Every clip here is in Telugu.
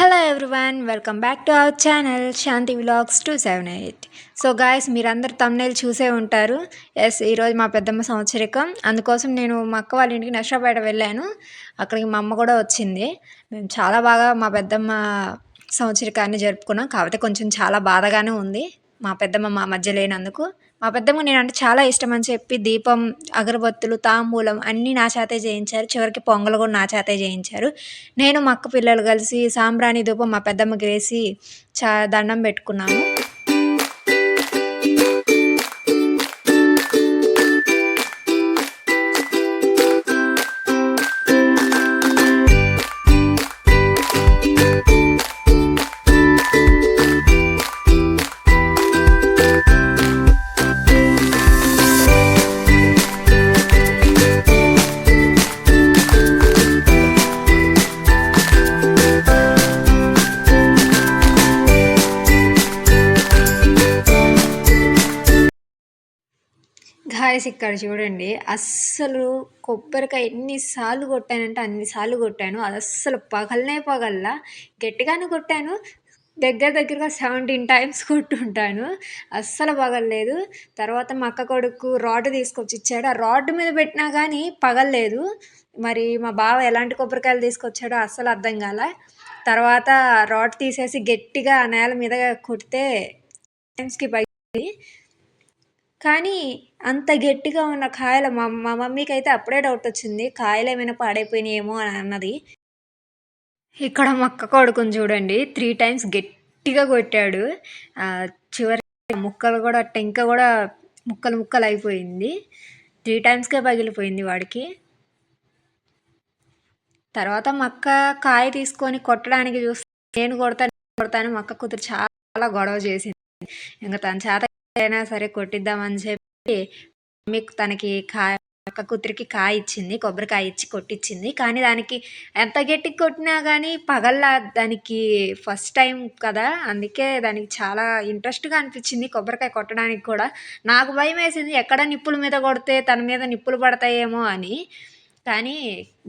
Hello everyone, welcome back to our channel Shanti vlogs 278. So guys, మీరందరు తమ్నేల్ చూసే ఉంటారు. ఈరోజు మా పెద్దమ్మ సంవత్సరికం. అందుకోసం నేను మా అక్క వాళ్ళ ఇంటికి నర్సాపేట వెళ్ళాను. అక్కడికి మా అమ్మ కూడా వచ్చింది. మేము చాలా బాగా మా పెద్దమ్మ సంవత్సరికాన్ని జరుపుకున్నాం. కాకపోతే కొంచెం చాలా బాధగానే ఉంది, మా పెద్దమ్మ మా మధ్య లేనందుకు. మా పెద్దమ్మ నేనంటే చాలా ఇష్టం అని చెప్పి దీపం, అగరబత్తులు, తాంబూలం అన్నీ నా చేతే చేయించారు. చివరికి పొంగల్ కూడా నా చేతే చేయించారు. నేను మా అక్క పిల్లలు కలిసి సాంబ్రాణి ధూపం మా పెద్దమ్మకి వేసి దండం పెట్టుకున్నాము. గాయస్, ఇక్కడ చూడండి, అస్సలు కొబ్బరికాయ ఎన్నిసార్లు కొట్టానంటే అన్నిసార్లు కొట్టాను. అది అస్సలు పగల్లా గట్టిగానే కొట్టాను. దగ్గరగా 17 టైమ్స్ కొట్టుంటాను. అస్సలు పగలలేదు. తర్వాత మా అక్క కొడుకు రాడ్ తీసుకొచ్చి ఇచ్చాడు. ఆ రాడ్ మీద పెట్టినా కానీ పగలలేదు. మరి మా బావ ఎలాంటి కొబ్బరికాయలు తీసుకొచ్చాడో అస్సలు అర్థం కాల. తర్వాత రాడ్ తీసేసి గట్టిగా నేల మీద కొడితే టైమ్స్కి పగిలింది. కానీ అంత గట్టిగా ఉన్న కాయలు మా మమ్మీకి అయితే అప్పుడే డౌట్ వచ్చింది, కాయలు ఏమైనా పాడైపోయినాయేమో అని అన్నది. ఇక్కడ మా అక్క కొడుకుని చూడండి, 3 టైమ్స్ గట్టిగా కొట్టాడు. చివరి ముక్కలు కూడా టెంక కూడా ముక్కలు అయిపోయింది. 3 టైమ్స్కే పగిలిపోయింది వాడికి. తర్వాత మా అక్క కాయ తీసుకొని కొట్టడానికి చూస్తే నేను కొడతాను మా అక్క కూతురు చాలా గొడవ చేసింది. ఇంకా తన చేత అయినా సరే కొట్టిద్దామని చెప్పి మీకు తనకి అక్క కూతురికి కాయ ఇచ్చింది, కొబ్బరికాయ ఇచ్చి కొట్టించింది. కానీ దానికి ఎంత గట్టిగా కొట్టినా కానీ పగల్లా. దానికి ఫస్ట్ టైం కదా, అందుకే దానికి చాలా ఇంట్రెస్ట్గా అనిపించింది కొబ్బరికాయ కొట్టడానికి కూడా. నాకు భయం వేసింది, ఎక్కడ నిప్పుల మీద కొడితే తన మీద నిప్పులు పడతాయేమో అని. కానీ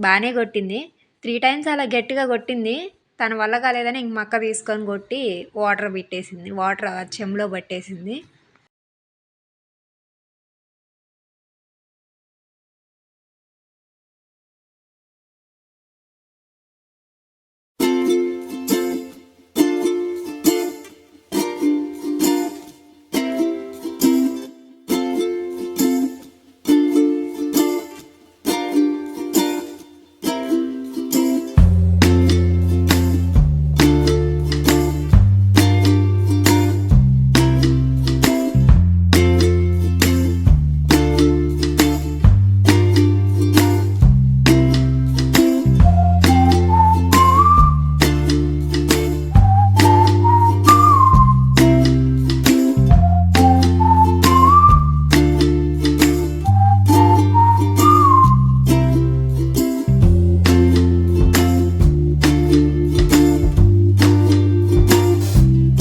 బాగానే కొట్టింది. 3 టైమ్స్ అలా గట్టిగా కొట్టింది. తన వల్ల కాలేదని ఇంక మా అక్క తీసుకొని కొట్టి వాటర్ చెంబులో పట్టేసింది.